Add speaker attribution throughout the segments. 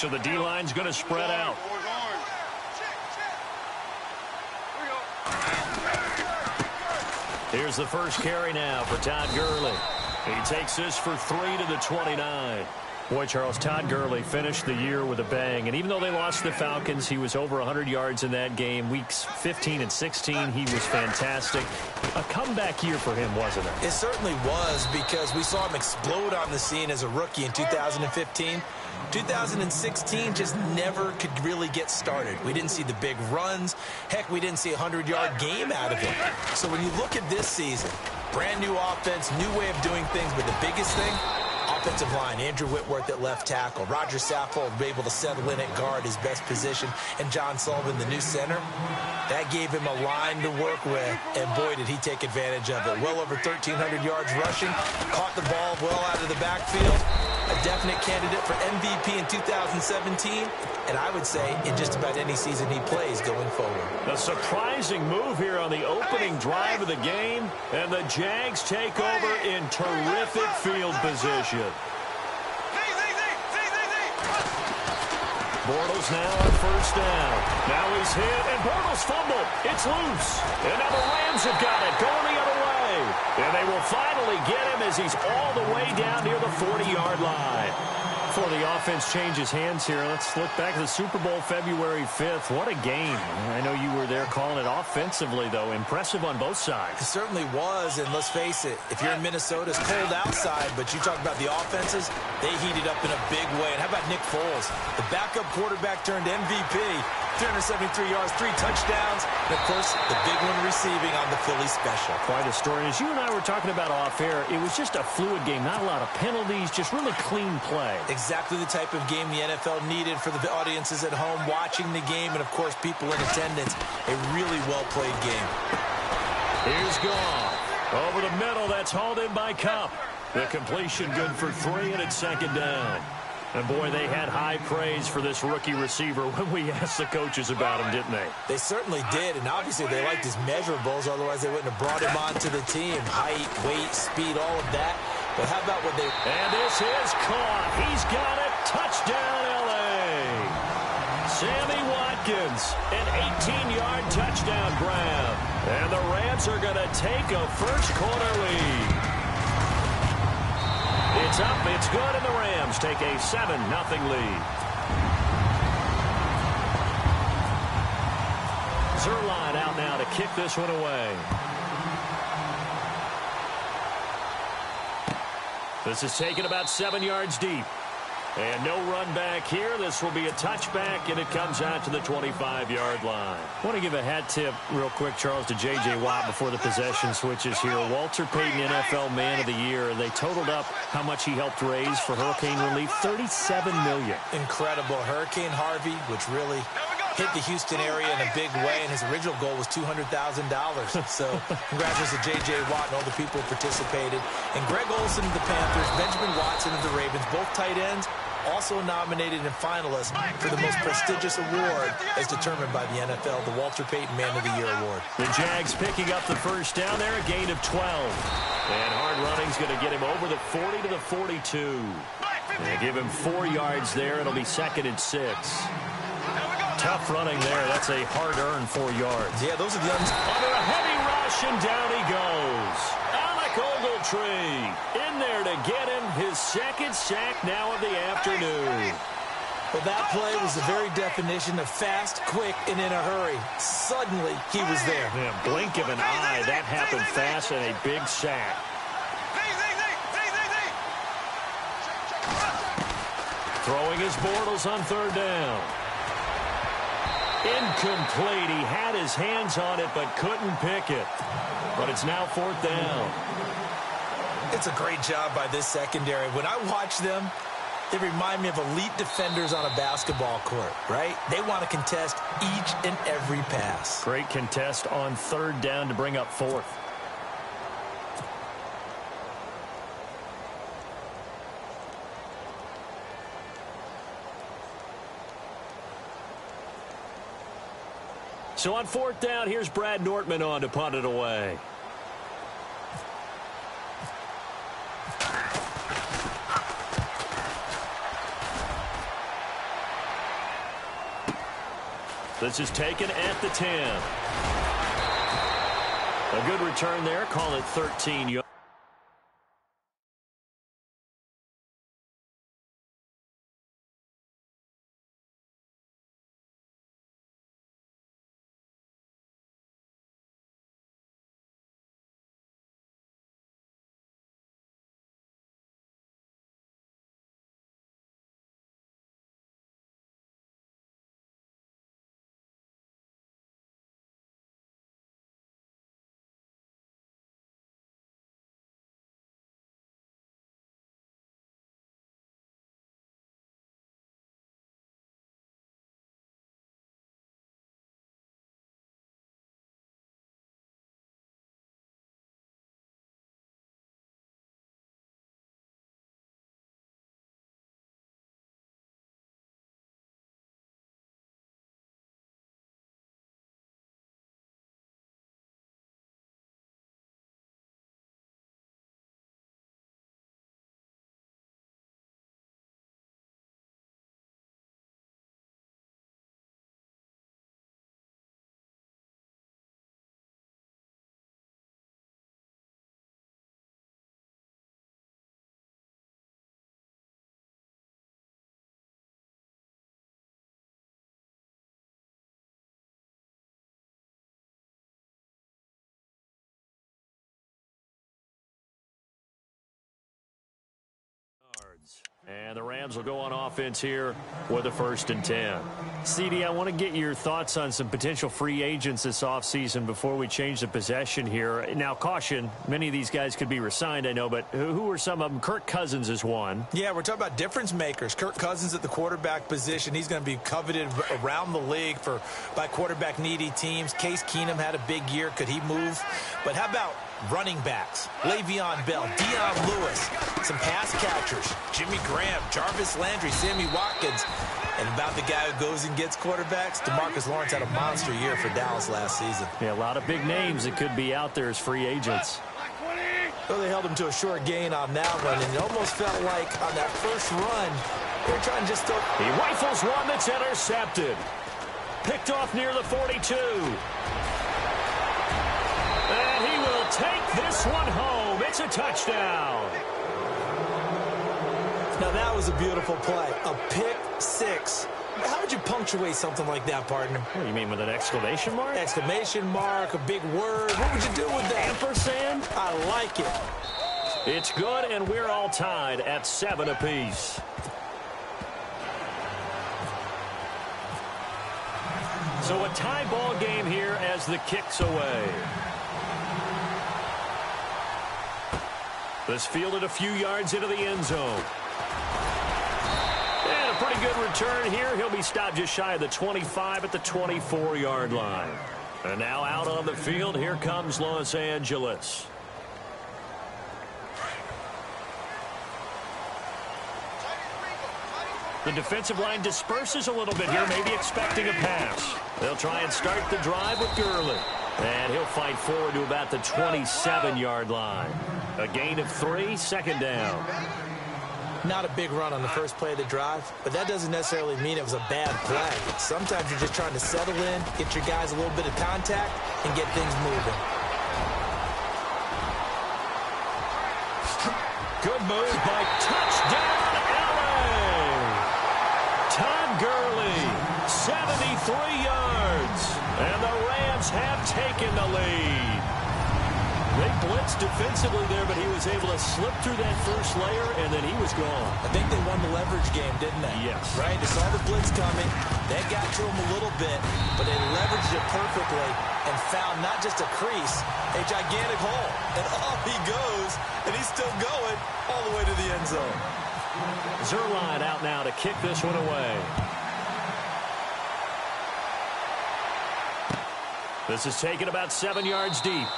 Speaker 1: So the D-line's going to spread out. Here's the first carry now for Todd Gurley. He takes this for 3 to the 29. Boy, Charles, Todd Gurley finished the year with a bang. And even though they lost the Falcons, he was over 100 yards in that game. Weeks 15 and 16, he was fantastic. A comeback year for him, wasn't it?
Speaker 2: It certainly was, because we saw him explode on the scene as a rookie in 2015. 2016 just never could really get started. We didn't see the big runs. Heck, we didn't see a 100-yard game out of him. So when you look at this season, brand new offense, new way of doing things, but the biggest thing, offensive line, Andrew Whitworth at left tackle. Roger Saffold able to settle in at guard, his best position. And John Sullivan, the new center. That gave him a line to work with. And boy, did he take advantage of it. Well over 1,300 yards rushing. Caught the ball well out of the backfield. A definite candidate for MVP in 2017. And I would say in just about any season he plays going forward.
Speaker 1: A surprising move here on the opening drive of the game. And the Jags take over in terrific field position. Bortles now on first down. Now he's hit, and Bortles fumbled. It's loose. And now the Rams have got it, going the other way. And they will finally get him as he's all the way down near the 40-yard line. Before the offense changes hands here, let's look back at the Super Bowl February 5th. What a game. I know you were there calling it offensively, though. Impressive on both sides.
Speaker 2: It certainly was, and let's face it, if you're in Minnesota, it's cold outside, but you talk about the offenses, they heated up in a big way. And how about Nick Foles? The backup quarterback turned MVP. 373 yards, 3 touchdowns, and, of course, the big one receiving on the Philly special.
Speaker 1: Quite a story. As you and I were talking about off air, it was just a fluid game. Not a lot of penalties, just really clean play.
Speaker 2: Exactly the type of game the NFL needed for the audiences at home watching the game, and, of course, people in attendance. A really well-played game.
Speaker 1: Here's Goff. Over the middle, that's hauled in by Kupp. The completion good for 3, and it's second down. And, boy, they had high praise for this rookie receiver when we asked the coaches about him, didn't they?
Speaker 2: They certainly did, and obviously they liked his measurables. Otherwise, they wouldn't have brought him onto the team. Height, weight, speed, all of that. But how about what they...
Speaker 1: And this is caught. He's got it. Touchdown, L.A. Sammy Watkins, an 18-yard touchdown grab. And the Rams are going to take a first-quarter lead. It's up, it's good, and the Rams take a 7-0 lead. Tljsr2live out now to kick this one away. This is taken about 7 yards deep. And no run back here. This will be a touchback, and it comes out to the 25-yard line. I want to give a hat tip real quick, Charles, to J.J. Watt before the possession switches here. Walter Payton, NFL Man of the Year. They totaled up how much he helped raise for hurricane relief, $37 million.
Speaker 2: Incredible. Hurricane Harvey, which really hit the Houston area in a big way, and his original goal was $200,000. So congratulations to J.J. Watt and all the people who participated. And Greg Olsen of the Panthers, Benjamin Watson of the Ravens, both tight ends, also nominated and finalists for the most prestigious award as determined by the NFL, the Walter Payton Man of the Year Award.
Speaker 1: The Jags picking up the first down there, a gain of 12. And hard running's going to get him over the 40 to the 42. They give him 4 yards there. It'll be second and 6. Tough running there. That's a hard-earned 4 yards.
Speaker 2: Yeah, those are the
Speaker 1: under a heavy rush, and down he goes. Alec Ogletree in there to get him his second sack now of the afternoon.
Speaker 2: Well, that play was the very definition of fast, quick, and in a hurry. Suddenly, he was there.
Speaker 1: Yeah, blink of an eye. That happened fast, and a big sack. Throwing his Bortles on third down. Incomplete. He had his hands on it but couldn't pick it. But it's now fourth down.
Speaker 2: It's a great job by this secondary. When I watch them, they remind me of elite defenders on a basketball court, right? They want to contest each and every pass.
Speaker 1: Great contest on third down to bring up fourth. So on fourth down, here's Brad Nortman on to punt it away. This is taken at the 10. A good return there. Call it 13 yards. And the Rams will go on offense here with a 1st and 10. CD, I want to get your thoughts on some potential free agents this offseason before we change the possession here. Now, caution, many of these guys could be re-signed, I know, but who are some of them? Kirk Cousins is one.
Speaker 2: Yeah, we're talking about difference makers. Kirk Cousins at the quarterback position. He's going to be coveted around the league by quarterback-needy teams. Case Keenum had a big year. Could he move? But how about running backs? Le'Veon Bell, Dion Lewis, some pass catchers, Jimmy Graham, Jarvis Landry, Sammy Watkins. And about the guy who goes and gets quarterbacks, DeMarcus Lawrence had a monster year for Dallas last season.
Speaker 1: Yeah, a lot of big names that could be out there as free agents.
Speaker 2: Well, they held him to a short gain on that one, and it almost felt like on that first run, they're trying to just throw.
Speaker 1: He rifles one that's intercepted. Picked off near the 42. And he will take this one home. It's a touchdown.
Speaker 2: Now, that was a beautiful play. A pick six. How would you punctuate something like that, partner?
Speaker 1: What do you mean, with an exclamation mark?
Speaker 2: Exclamation mark, a big word. What would you do with that?
Speaker 1: Ampersand?
Speaker 2: I like it.
Speaker 1: It's good, and we're all tied at 7 apiece. So a tie ball game here as the kick's away. This fielded a few yards into the end zone. And a pretty good return here. He'll be stopped just shy of the 25 at the 24-yard line. And now out on the field, here comes Los Angeles. The defensive line disperses a little bit here, maybe expecting a pass. They'll try and start the drive with Gurley. And he'll fight forward to about the 27-yard line. A gain of 3, 2nd down.
Speaker 2: Not a big run on the first play of the drive, but that doesn't necessarily mean it was a bad play. Sometimes you're just trying to settle in, get your guys a little bit of contact, and get things moving.
Speaker 1: Good move by touchdown, LA! Todd Gurley, 73 yards, and the Rams have taken the lead. They blitzed defensively there, but he was able to slip through that first layer, and then he was gone.
Speaker 2: I think they won the leverage game, didn't they?
Speaker 1: Yes.
Speaker 2: Right? They saw the blitz coming. That got to him a little bit, but they leveraged it perfectly and found not just a crease, a gigantic hole. And off he goes, and he's still going all the way to the end zone.
Speaker 1: Tljsr2live out now to kick this one away. This is taken about 7 yards deep.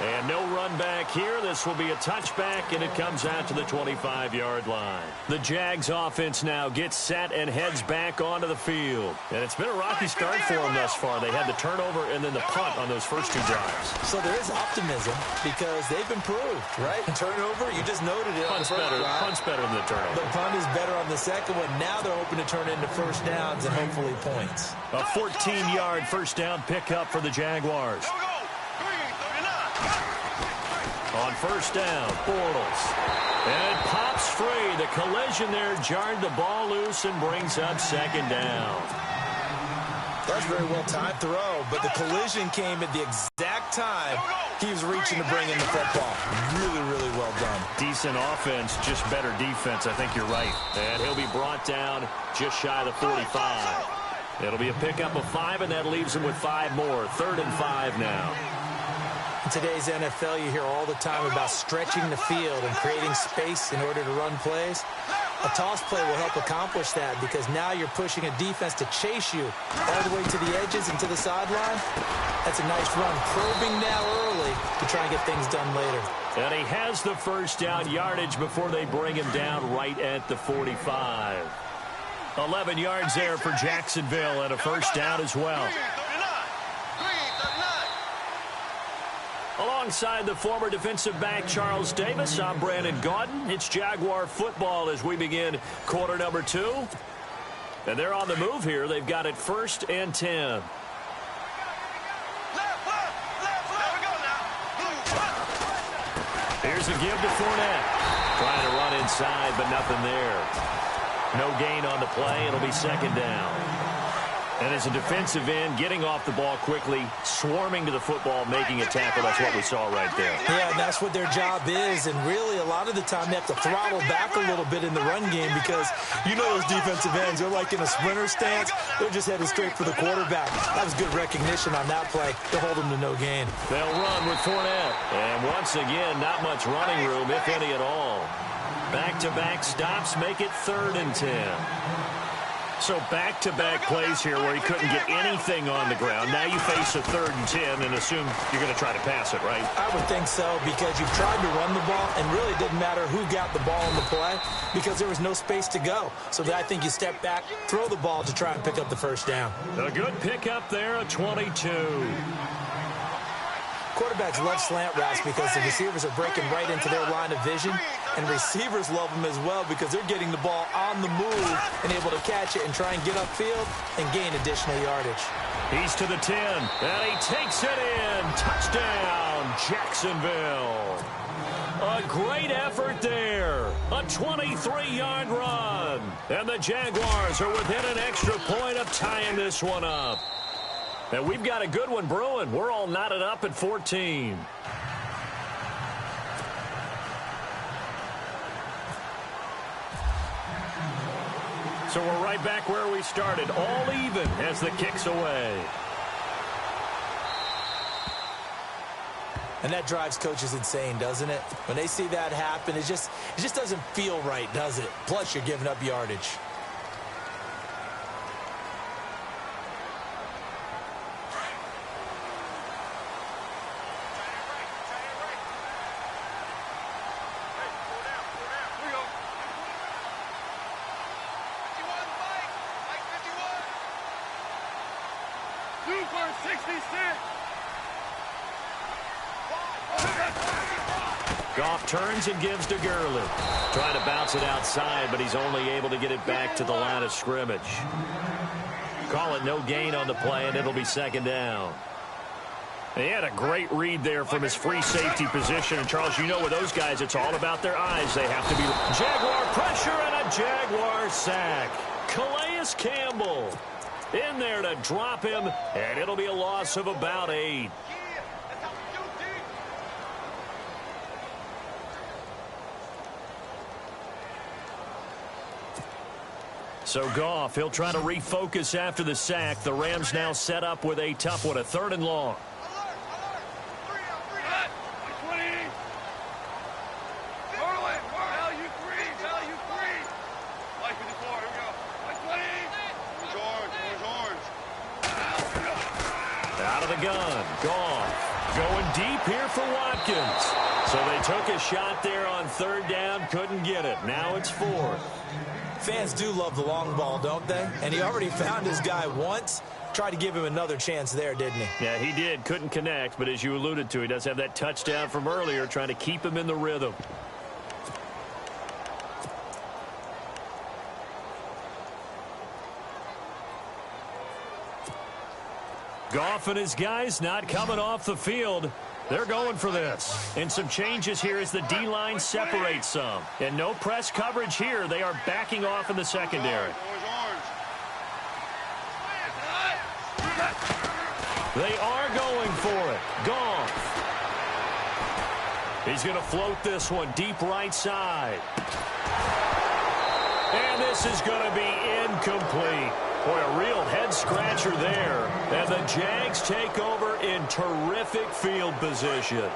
Speaker 1: And no run back here. This will be a touchback, and it comes out to the 25-yard line. The Jags offense now gets set and heads back onto the field. And it's been a rocky start for them thus far. They had the turnover and then the punt on those first two drives.
Speaker 2: So there is optimism because they've improved, right? Turnover, you just noted it.
Speaker 1: Punt's better than the turnover.
Speaker 2: The punt is better on the second one. Now they're hoping to turn into first downs and hopefully points.
Speaker 1: A 14-yard first down pickup for the Jaguars. On first down, Bortles. And it pops free. The collision there jarred the ball loose and brings up second down.
Speaker 2: That's very well timed throw, but the collision came at the exact time he was reaching to bring in the football. Really, really well done.
Speaker 1: Decent offense, just better defense. I think you're right. And he'll be brought down just shy of the 45. It'll be a pickup of 5, and that leaves him with 5 more. 3rd and 5 now.
Speaker 2: In today's NFL, you hear all the time about stretching the field and creating space in order to run plays. A toss play will help accomplish that because now you're pushing a defense to chase you all the way to the edges and to the sideline. That's a nice run, probing now early to try and get things done later.
Speaker 1: And he has the first down yardage before they bring him down right at the 45. 11 yards there for Jacksonville and a first down as well. Alongside the former defensive back Charles Davis, I'm Brandon Gaudin. It's Jaguar football as we begin quarter number 2. And they're on the move here. They've got it 1st and 10. Here's a give to Fournette. Trying to run inside, but nothing there. No gain on the play. It'll be second down. And as a defensive end, getting off the ball quickly, swarming to the football, making a tackle, that's what we saw right there.
Speaker 2: Yeah, and that's what their job is. And really, a lot of the time, they have to throttle back a little bit in the run game because you know those defensive ends, they're like in a sprinter stance. They're just headed straight for the quarterback. That was good recognition on that play to hold them to no gain.
Speaker 1: They'll run with Fournette. And once again, not much running room, if any at all. Back-to-back stops make it 3rd and 10. So back-to-back plays here where he couldn't get anything on the ground. Now you face a 3rd and 10 and assume you're going to try to pass it, right?
Speaker 2: I would think so because you've tried to run the ball and really it didn't matter who got the ball in the play because there was no space to go. So I think you step back, throw the ball to try and pick up the first down.
Speaker 1: A good pickup there, a 22.
Speaker 2: Quarterbacks love slant routes because the receivers are breaking right into their line of vision, and receivers love them as well because they're getting the ball on the move and able to catch it and try and get upfield and gain additional yardage.
Speaker 1: He's to the 10, and he takes it in. Touchdown, Jacksonville. A great effort there. A 23-yard run. And the Jaguars are within an extra point of tying this one up. And we've got a good one brewing. We're all knotted up at 14. So we're right back where we started, all even as the kick's away.
Speaker 2: And that drives coaches insane, doesn't it? When they see that happen, it just doesn't feel right, does it? Plus, you're giving up yardage.
Speaker 1: Goff turns and gives to Gurley. Trying to bounce it outside, but he's only able to get it back to the line of scrimmage. Call it no gain on the play, and it'll be second down. He had a great read there from his free safety position. And, Charles, you know with those guys, it's all about their eyes. They have to be Jaguar pressure and a Jaguar sack. Calais Campbell in there to drop him, and it'll be a loss of about 8. So Goff, he'll try to refocus after the sack. The Rams now set up with a tough one, a 3rd and long. Out of the gun, Goff. Going deep here for Watkins. So they took a shot there on third down, couldn't get it. Now it's fourth.
Speaker 2: Fans do love the long ball, don't they? And he already found his guy once. Tried to give him another chance there, didn't he?
Speaker 1: Yeah, he did. Couldn't connect, but as you alluded to, he does have that touchdown from earlier, trying to keep him in the rhythm. Goff and his guys not coming off the field. They're going for this. And some changes here as the D-line separates some. And no press coverage here. They are backing off in the secondary. They are going for it. Goff. He's going to float this one deep right side. And this is going to be incomplete. Boy, a real head-scratcher there. And the Jags take over in terrific field position.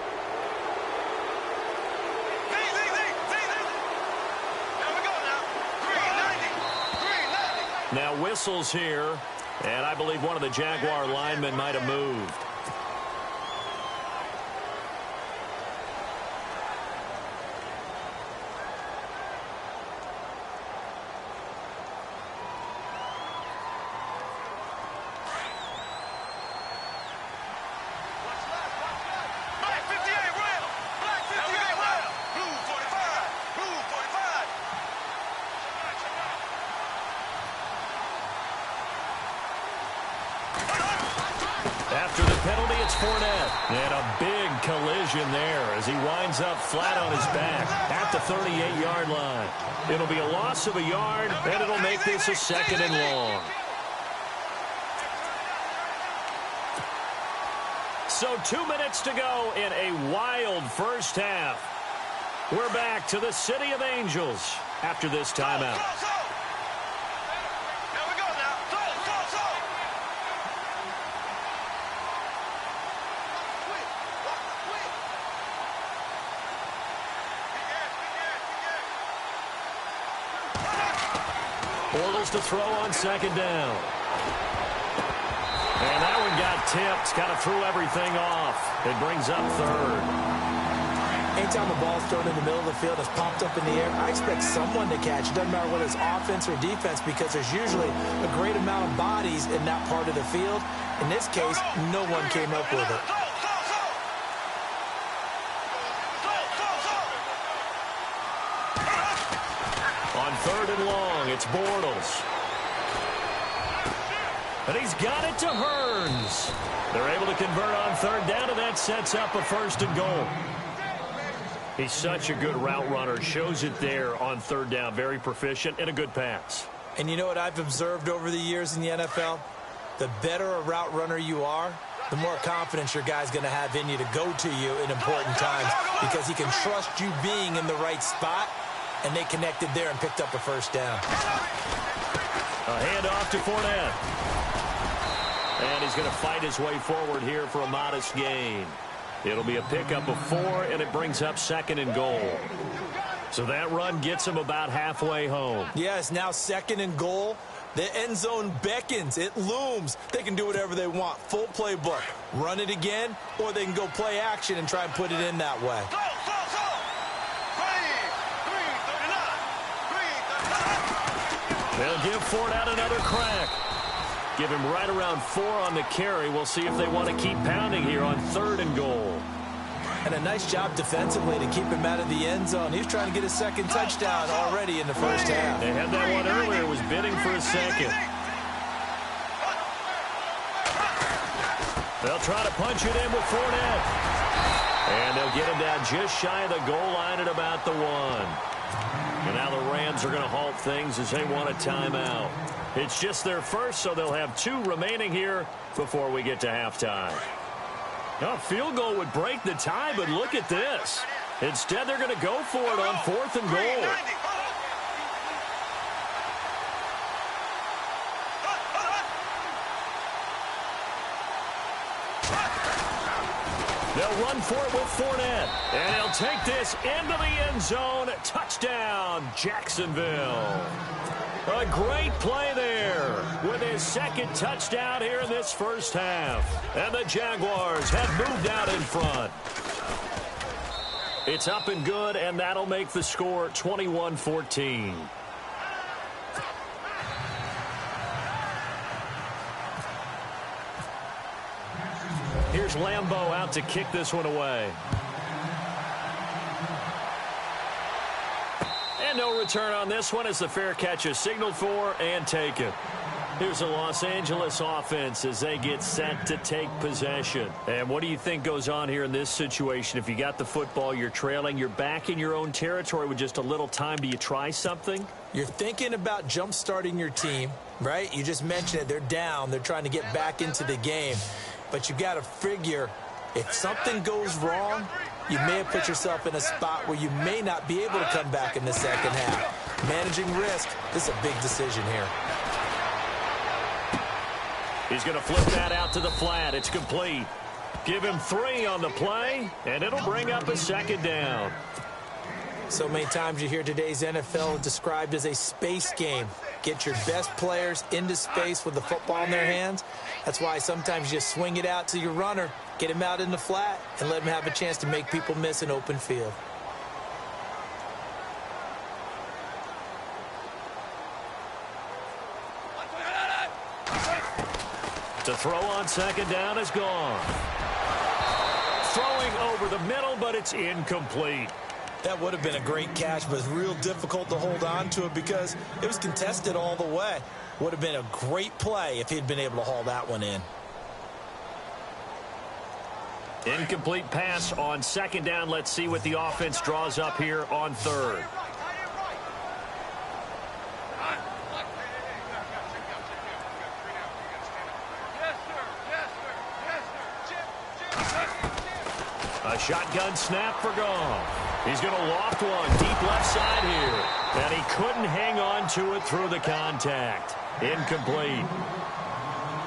Speaker 1: Now whistles here, and I believe one of the Jaguar linemen might have moved. After the penalty, it's Fournette. And a big collision there as he winds up flat on his back at the 38-yard line. It'll be a loss of a yard, and it'll make this a 2nd and long. So 2 minutes to go in a wild first half. We're back to the City of Angels after this timeout. Bortles to throw on 2nd down. And that one got tipped. Kind of threw everything off. It brings up 3rd.
Speaker 2: Anytime a ball's thrown in the middle of the field, it's popped up in the air, I expect someone to catch. It doesn't matter whether it's offense or defense because there's usually a great amount of bodies in that part of the field. In this case, no one came up with it.
Speaker 1: On 3rd and long, it's Bortles. And he's got it to Hearns. They're able to convert on 3rd down, and that sets up a 1st and goal. He's such a good route runner. Shows it there on 3rd down. Very proficient and a good pass.
Speaker 2: And you know what I've observed over the years in the NFL? The better a route runner you are, the more confidence your guy's going to have in you to go to you in important times because he can trust you being in the right spot. And they connected there and picked up a 1st down.
Speaker 1: A handoff to Fournette. And he's going to fight his way forward here for a modest gain. It'll be a pickup of 4, and it brings up 2nd and goal. So that run gets him about halfway home.
Speaker 2: Yes, now 2nd and goal. The end zone beckons. It looms. They can do whatever they want. Full playbook. Run it again, or they can go play action and try and put it in that way.
Speaker 1: They'll give Fournette another crack. Give him right around 4 on the carry. We'll see if they want to keep pounding here on 3rd and goal.
Speaker 2: And a nice job defensively to keep him out of the end zone. He's trying to get a 2nd touchdown already in the first half.
Speaker 1: They had that one earlier. Was bidding for a 2nd. They'll try to punch it in with Fournette. And they'll get him down just shy of the goal line at about the 1. And now the Rams are going to halt things as they want a timeout. It's just their first, so they'll have 2 remaining here before we get to halftime. Now, a field goal would break the tie, but look at this. Instead, they're going to go for it on 4th and goal. They'll run for it with Fournette. And he'll take this into the end zone. Touchdown, Jacksonville. A great play there with his second touchdown here in this first half. And the Jaguars have moved out in front. It's up and good, and that'll make the score 21-14. Here's Lambeau out to kick this one away. And no return on this one as the fair catch is signaled for and taken. Here's the Los Angeles offense as they get set to take possession. And what do you think goes on here in this situation? If you got the football, you're trailing, you're back in your own territory with just a little time. Do you try something?
Speaker 2: You're thinking about jump-starting your team, right? You just mentioned it. They're down. They're trying to get back into the game. But you got to figure if something goes wrong, you may have put yourself in a spot where you may not be able to come back in the second half. Managing risk, this is a big decision here.
Speaker 1: He's going to flip that out to the flat. It's complete. Give him 3 on the play, and it'll bring up a second down.
Speaker 2: So many times you hear today's NFL described as a space game. Get your best players into space with the football in their hands. That's why sometimes you just swing it out to your runner, get him out in the flat, and let him have a chance to make people miss an open field.
Speaker 1: The throw on second down is gone. Throwing over the middle, but it's incomplete.
Speaker 2: That would have been a great catch, but it's real difficult to hold on to it because it was contested all the way. Would have been a great play if he'd been able to haul that one in.
Speaker 1: Incomplete pass on second down. Let's see what the offense draws up here on third. A shotgun snap for Goff. He's going to loft one deep left side here. And he couldn't hang on to it through the contact. Incomplete.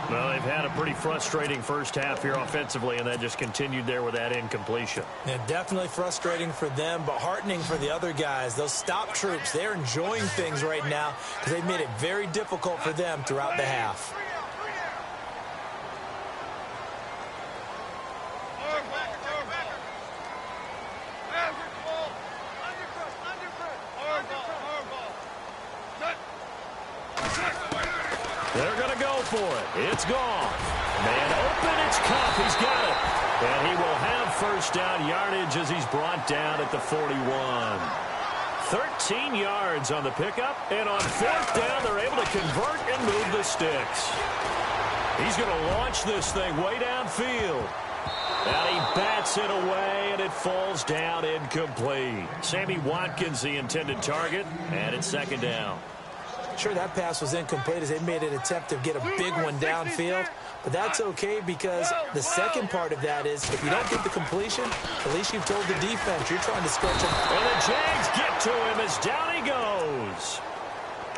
Speaker 1: Well, they've had a pretty frustrating first half here offensively, and that just continued there with that incompletion.
Speaker 2: Yeah, definitely frustrating for them, but heartening for the other guys. Those stop troops, they're enjoying things right now because they've made it very difficult for them throughout the half.
Speaker 1: They're going to go for it. It's gone. Man open, it's Cup. He's got it. And he will have first down yardage as he's brought down at the 41. 13 yards on the pickup. And on fourth down, they're able to convert and move the sticks. He's going to launch this thing way downfield. And he bats it away, and it falls down incomplete. Sammy Watkins, the intended target, and it's second down.
Speaker 2: Sure, that pass was incomplete as they made an attempt to get a big one downfield, but that's okay because the second part of that is if you don't get the completion, at least you've told the defense you're trying to stretch him.
Speaker 1: And the Jags get to him as down he goes.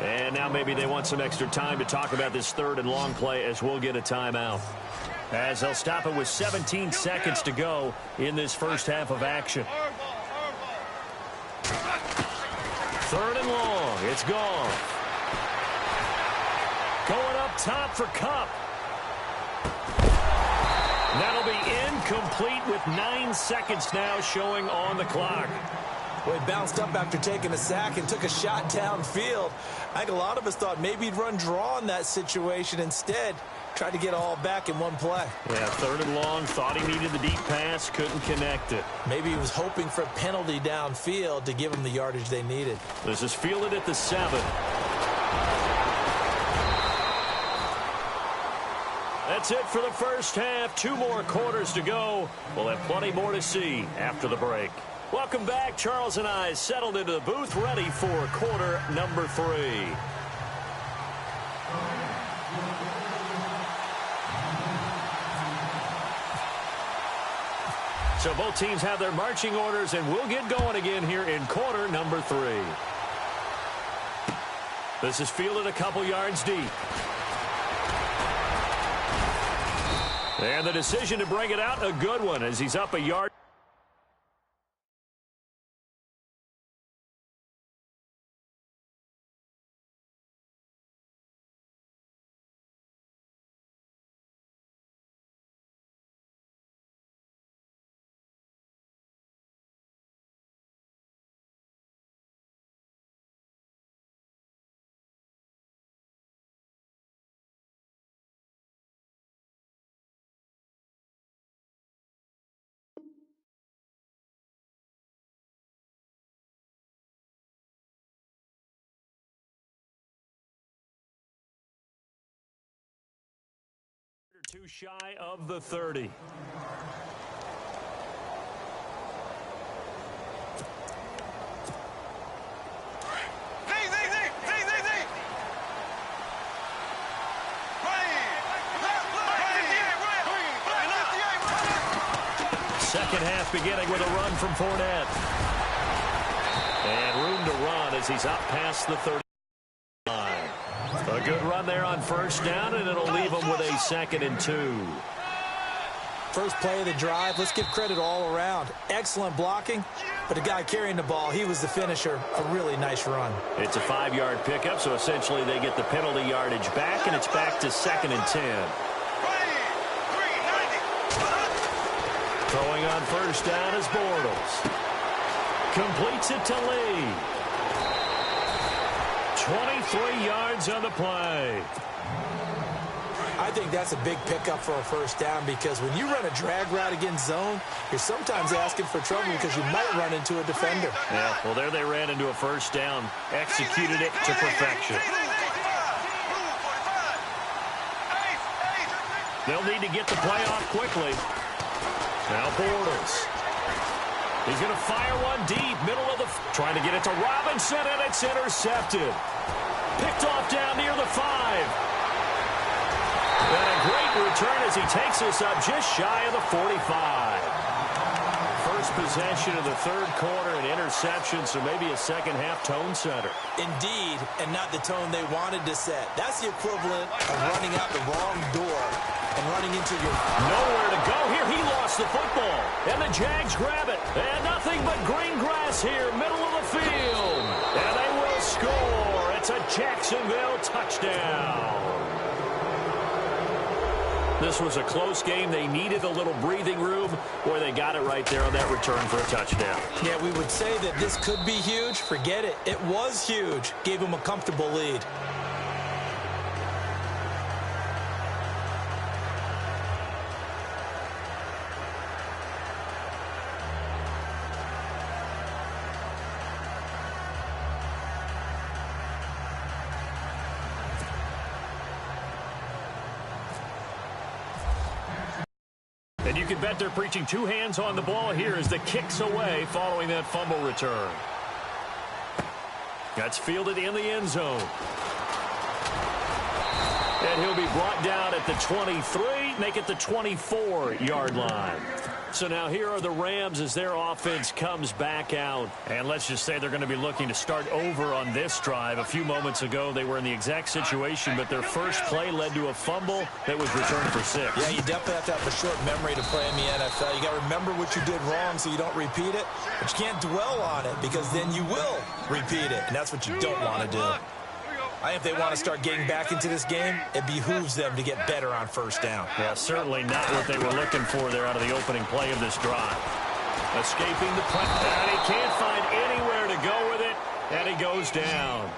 Speaker 1: And now maybe they want some extra time to talk about this third and long play as we'll get a timeout. As they'll stop it with 17 seconds to go in this first half of action. Third and long. It's gone. Going up top for Cup. That'll be incomplete with 9 seconds now showing on the clock.
Speaker 2: Well, he bounced up after taking a sack and took a shot downfield. I think a lot of us thought maybe he'd run draw in that situation. Instead, tried to get all back in one play.
Speaker 1: Yeah, third and long. Thought he needed the deep pass. Couldn't connect it.
Speaker 2: Maybe he was hoping for a penalty downfield to give him the yardage they needed.
Speaker 1: This is fielded at the 7. That's it for the first half. 2 more quarters to go. We'll have plenty more to see after the break. Welcome back. Charles and I settled into the booth ready for quarter number 3. So both teams have their marching orders, and we'll get going again here in quarter number 3. This is fielded a couple yards deep. And the decision to bring it out, a good one as he's up a yard. Too shy of the 30. Second half beginning with a run from Fournette. And room to run as he's up past the 30 line. A good run there on first down, and it'll leave him with a 2nd and 2.
Speaker 2: First play of the drive, let's give credit all around. Excellent blocking, but the guy carrying the ball, he was the finisher. A really nice run.
Speaker 1: It's a 5-yard pickup, so essentially they get the penalty yardage back, and it's back to 2nd and 10. Throwing on first down is Bortles. Completes it to Lee. 23 yards on the play.
Speaker 2: I think that's a big pickup for a first down because when you run a drag route against zone, you're sometimes asking for trouble because you might run into a defender.
Speaker 1: Yeah, well, there they ran into a first down. Executed it to perfection. They'll need to get the play off quickly. Now Bortles. He's going to fire one deep, middle of the... Trying to get it to Robinson, and it's intercepted. Picked off down near the 5. And a great return as he takes us up just shy of the 45. First possession of the third quarter, an interception, so maybe a second-half tone setter.
Speaker 2: Indeed, and not the tone they wanted to set. That's the equivalent of running out the wrong door and running into your...
Speaker 1: Nowhere to go here. He lost the football. And the Jags grab it. And nothing but green grass here, middle of the field. And they will score. It's a Jacksonville touchdown. This was a close game. They needed a little breathing room. Boy, they got it right there on that return for a touchdown.
Speaker 2: Yeah, we would say that this could be huge. Forget it. It was huge. Gave them a comfortable lead.
Speaker 1: And you can bet they're preaching two hands on the ball here as the kick's away following that fumble return. That's fielded in the end zone. And he'll be brought down at the 23, make it the 24-yard line. So now here are the Rams as their offense comes back out. And let's just say they're going to be looking to start over on this drive. A few moments ago, they were in the exact situation, but their first play led to a fumble that was returned for 6.
Speaker 2: Yeah, you definitely have to have a short memory to play in the NFL. You got to remember what you did wrong so you don't repeat it. But you can't dwell on it because then you will repeat it. And that's what you don't want to do. I think if they want to start getting back into this game, it behooves them to get better on first down.
Speaker 1: Yeah, certainly not what they were looking for there out of the opening play of this drive. Escaping the punt, and he can't find anywhere to go with it, and he goes down.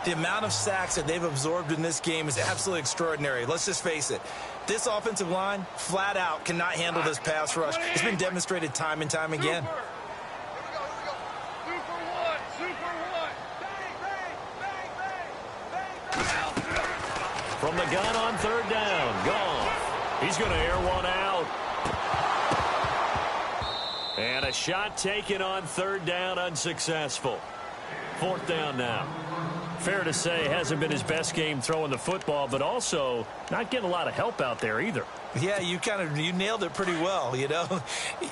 Speaker 2: The amount of sacks that they've absorbed in this game is absolutely extraordinary. Let's just face it. This offensive line, flat out, cannot handle this pass rush. It's been demonstrated time and time again.
Speaker 1: From the gun on third down, Goff. He's going to air one out. And a shot taken on third down, unsuccessful. Fourth down now. Fair to say, hasn't been his best game throwing the football, but also not getting a lot of help out there either.
Speaker 2: Yeah, you nailed it pretty well, you know.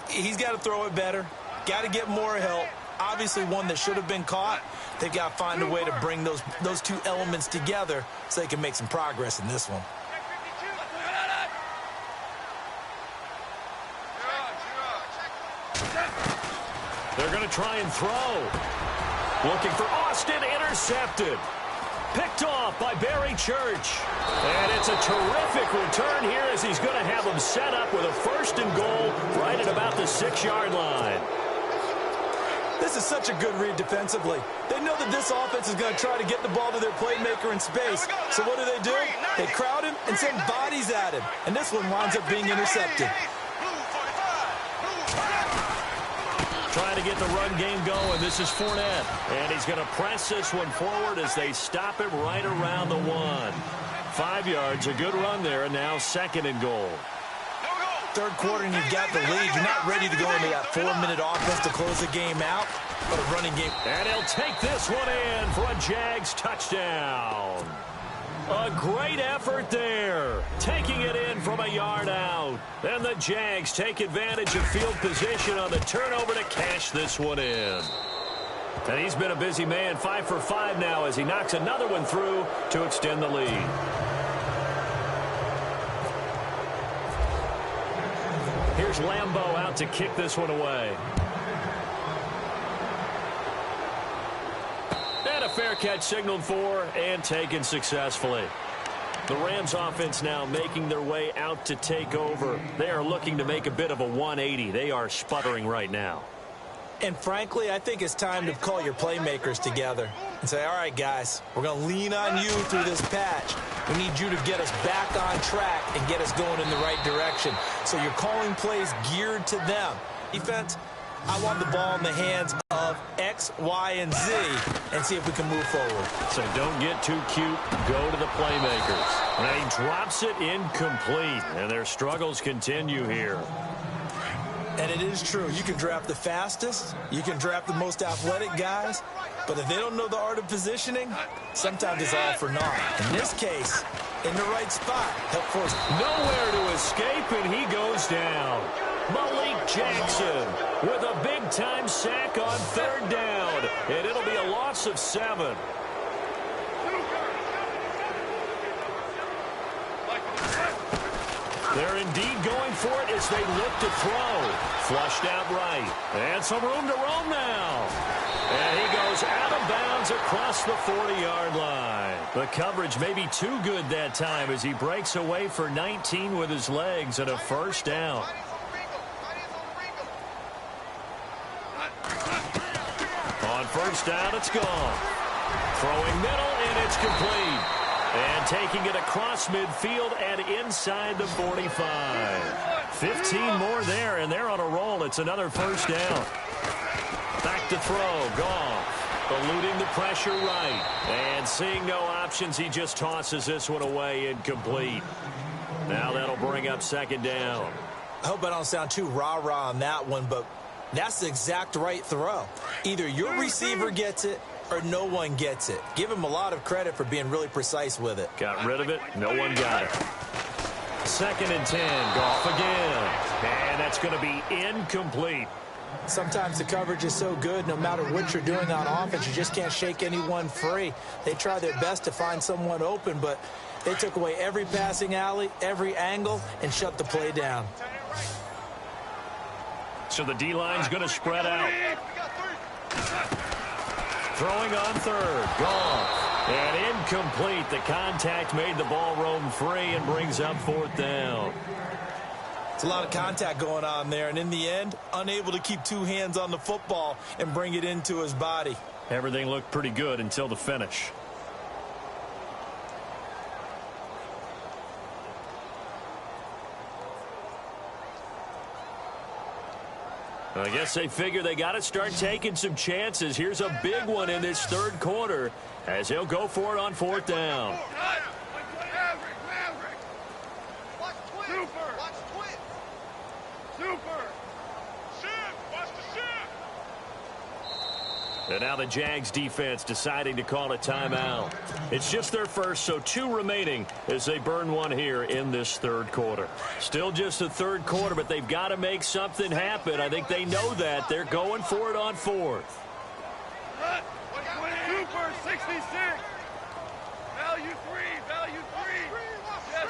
Speaker 2: He's got to throw it better. Got to get more help. Obviously one that should have been caught. They've got to find a way to bring those two elements together so they can make some progress in this one.
Speaker 1: They're going to try and throw. Looking for Austin, intercepted. Picked off by Barry Church. And it's a terrific return here as he's going to have them set up with a 1st and goal right at about the 6-yard line.
Speaker 2: This is such a good read defensively. They know that this offense is going to try to get the ball to their playmaker in space. So what do? They crowd him and send bodies at him. And this one winds up being intercepted.
Speaker 1: Trying to get the run game going. This is Fournette. And he's going to press this one forward as they stop him right around the 1. 5 yards. A good run there, and now 2nd and goal.
Speaker 2: Third quarter, and you've got the lead. You're not ready to go into that 4-minute offense to close the game out, but a running game.
Speaker 1: And he'll take this one in for a Jags touchdown. A great effort there, taking it in from a yard out. And the Jags take advantage of field position on the turnover to cash this one in. And he's been a busy man, 5 for 5 now as he knocks another one through to extend the lead. Here's Lambeau out to kick this one away. And a fair catch signaled for and taken successfully. The Rams offense now making their way out to take over. They are looking to make a bit of a 180. They are sputtering right now.
Speaker 2: And frankly, I think it's time to call your playmakers together and say, all right, guys, we're going to lean on you through this patch. We need you to get us back on track and get us going in the right direction. So you're calling plays geared to them. Defense, I want the ball in the hands of X, Y, and Z and see if we can move forward.
Speaker 1: So don't get too cute. Go to the playmakers. And he drops it incomplete. And their struggles continue here.
Speaker 2: And it is true. You can draft the fastest. You can draft the most athletic guys. But if they don't know the art of positioning, sometimes it's all for naught. In this case, in the right spot, help force.
Speaker 1: Nowhere to escape, and he goes down. Malik Jackson with a big-time sack on 3rd down. And it'll be a loss of 7. They're indeed going for it as they look to throw. Flushed out right. And some room to roam now. And he goes out of bounds across the 40-yard line. The coverage may be too good that time as he breaks away for 19 with his legs and a 1st down. On 1st down, it's gone. Throwing middle, and it's complete. And taking it across midfield and inside the 45. 15 more there, and they're on a roll. It's another 1st down. Back to throw. Goff eluding the pressure right. And seeing no options, he just tosses this one away incomplete. Now that'll bring up 2nd down.
Speaker 2: I hope I don't sound too rah-rah on that one, but that's the exact right throw. Either your receiver gets it or no one gets it. Give him a lot of credit for being really precise with it.
Speaker 1: Got rid of it. No one got it. 2nd and 10. Goff again. And that's going to be incomplete.
Speaker 2: Sometimes the coverage is so good, no matter what you're doing on offense, you just can't shake anyone free. They try their best to find someone open, but they took away every passing alley, every angle, and shut the play down.
Speaker 1: So the D-line's going to spread out. Throwing on 3rd. Goff. And incomplete. The contact made the ball roam free and brings up 4th down.
Speaker 2: It's a lot of contact going on there, and in the end, unable to keep 2 hands on the football and bring it into his body.
Speaker 1: Everything looked pretty good until the finish. I guess they figure they got to start taking some chances. Here's a big one in this 3rd quarter as he'll go for it on 4th down. And now the Jags defense deciding to call a timeout. It's just their first, so 2 remaining as they burn one here in this 3rd quarter. Still just the 3rd quarter, but they've got to make something happen. I think they know that. They're going for it on 4th.
Speaker 3: Super 66. Value 3. Value 3. Yes, sir.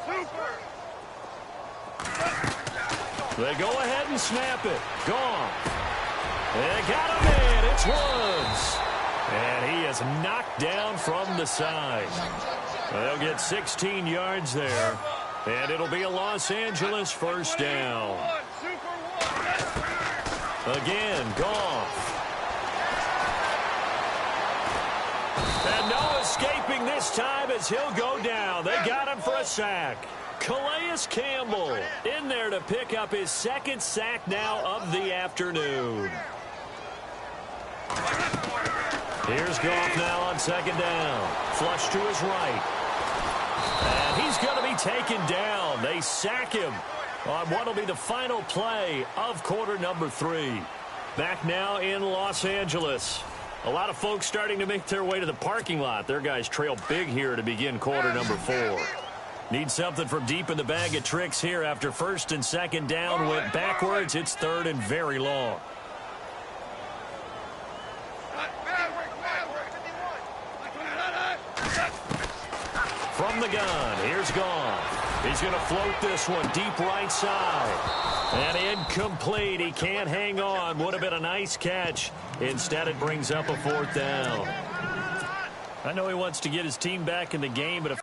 Speaker 3: Super.
Speaker 1: They go ahead and snap it. Gone. They got him in. It's Woods. And he is knocked down from the side. They'll get 16 yards there. And it'll be a Los Angeles 1st down. Again, Goff. And no escaping this time as he'll go down. They got him for a sack. Calais Campbell in there to pick up his 2nd sack now of the afternoon. Here's Goff now on second down. Flush to his right. And he's going to be taken down. They sack him on what will be the final play of quarter number 3. Back now in Los Angeles. A lot of folks starting to make their way to the parking lot. Their guys trail big here to begin quarter number 4. Need something from deep in the bag of tricks here after first and second down went backwards. It's third and very long. From the gun, here's Goff. He's going to float this one deep right side. And incomplete. He can't hang on. Would have been a nice catch. Instead, it brings up a 4th down. I know he wants to get his team back in the game, but if